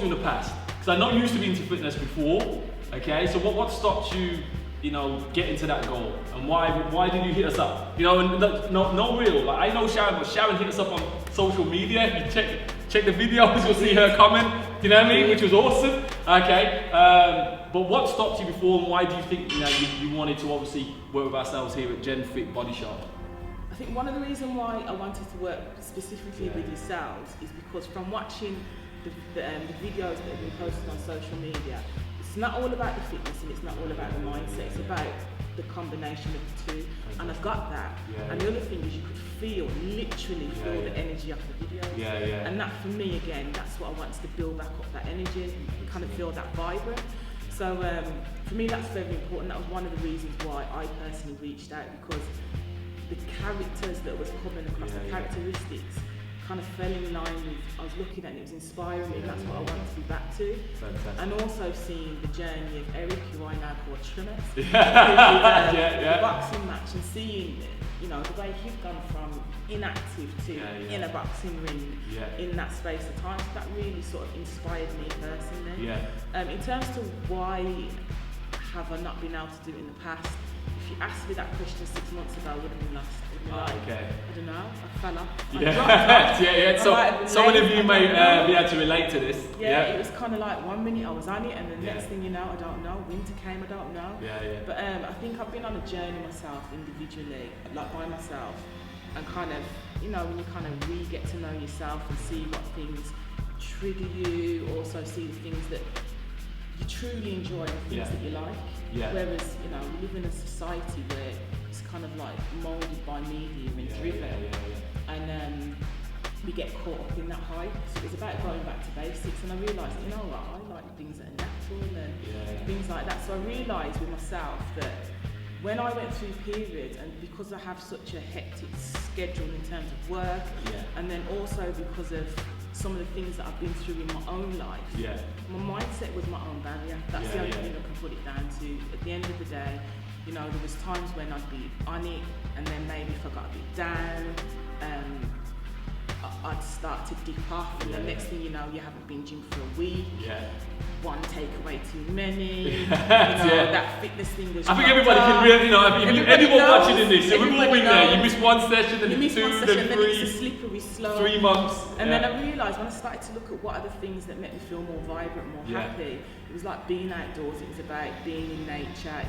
you in the past? Because I know you used to be into fitness before, okay? So what stopped you, you know, getting to that goal? And why did you hit us up? You know, and no real, like I know Sharon, but Sharon hit us up on social media. You check the videos, you'll see her comment, you know what I mean? Which was awesome, okay? But what stopped you before, and why do you think, you know, you wanted to obviously work with ourselves here at Genfit Bodysharp? I think one of the reasons why I wanted to work specifically with yourselves is because from watching the videos that have been posted on social media, it's not all about the fitness and it's not all about the mindset, it's about the combination of the two. And I've got that. And the other thing is you could literally feel the energy of the videos. And that for me, again, that's what I wanted to build back up, that energy, and kind of feel that vibrant. So for me, that's very important. That was one of the reasons why I personally reached out, because the characters that was coming across, the characteristics, kind of fell in line with, I was looking at it, it was inspiring me, and that's what I wanted to be back to. Fantastic. And also seeing the journey of Eric, who I now call Trimmers, the boxing match, and seeing, you know, the way he'd gone from inactive to in a boxing ring in that space of time. So that really sort of inspired me personally. In terms to why have I not been able to do it in the past, if you asked me that question 6 months ago, I would have been lost. I don't know, I fell off. So some of you may be able to relate to this. It was kind of like 1 minute I was on it, and the next thing you know, I don't know. Winter came, I don't know. But I think I've been on a journey myself individually, like by myself, and kind of, you know, when you kind of really get to know yourself and see what things trigger you, also see the things that you truly enjoy and things that you like. Whereas, you know, we live in a society where it's kind of like moulded by media and driven, and we get caught up in that hype. So it's about going back to basics, and I realised, you know what, I like things that are natural and things like that. So I realised with myself that when I went through periods, and because I have such a hectic schedule in terms of work, and then also because of some of the things that I've been through in my own life, my mindset was my own barrier. That's the only thing I can put it down to. At the end of the day, you know, there was times when I'd be on it, and then maybe if I got a bit down, I'd start to dip off, and the next thing you know, you haven't been gym for a week. One takeaway too many. You know, that fitness thing was. I think everybody can really, you know, anyone watching in this, we've all been there. You miss one session, then two, then three. It's a slippery slope. 3 months. And then I realised when I started to look at what are the things that make me feel more vibrant, more happy, it was like being outdoors, it was about being in nature, I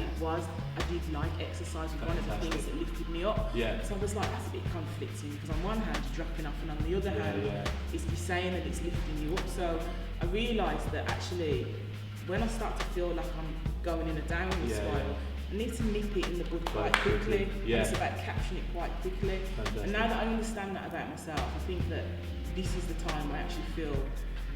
did like exercise, was one of the things that lifted me up. So I was like, that's a bit conflicting, because on one hand you're dropping off, and on the other hand it's you're saying that it's lifting you up. So I realised that actually when I start to feel like I'm going in a downward spiral, I need to nip it in the bud quite quickly. It's about capturing it quite quickly. And now that I understand that about myself, I think that this is the time I actually feel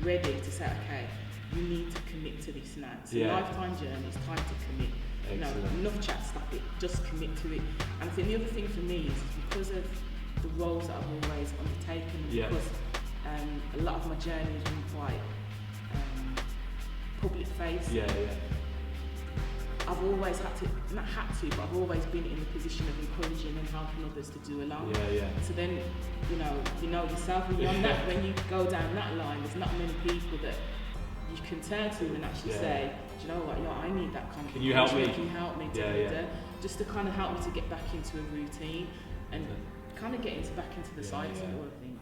ready to say, okay, you need to commit to this now. It's a lifetime journey, it's time to commit. You know, enough chat, stop it, just commit to it. And I think the other thing for me is because of the roles that I've always undertaken, because a lot of my journey has been quite public face. I've always had to, not had to, but I've always been in the position of encouraging and helping others to do along. So then, you know yourself, when you're on that, when you go down that line, there's not many people that you can turn to and actually say, do you know what, I need that kind of Can you help me? Can you help me? Just to kind of help me to get back into a routine and kind of get back into the cycle of things.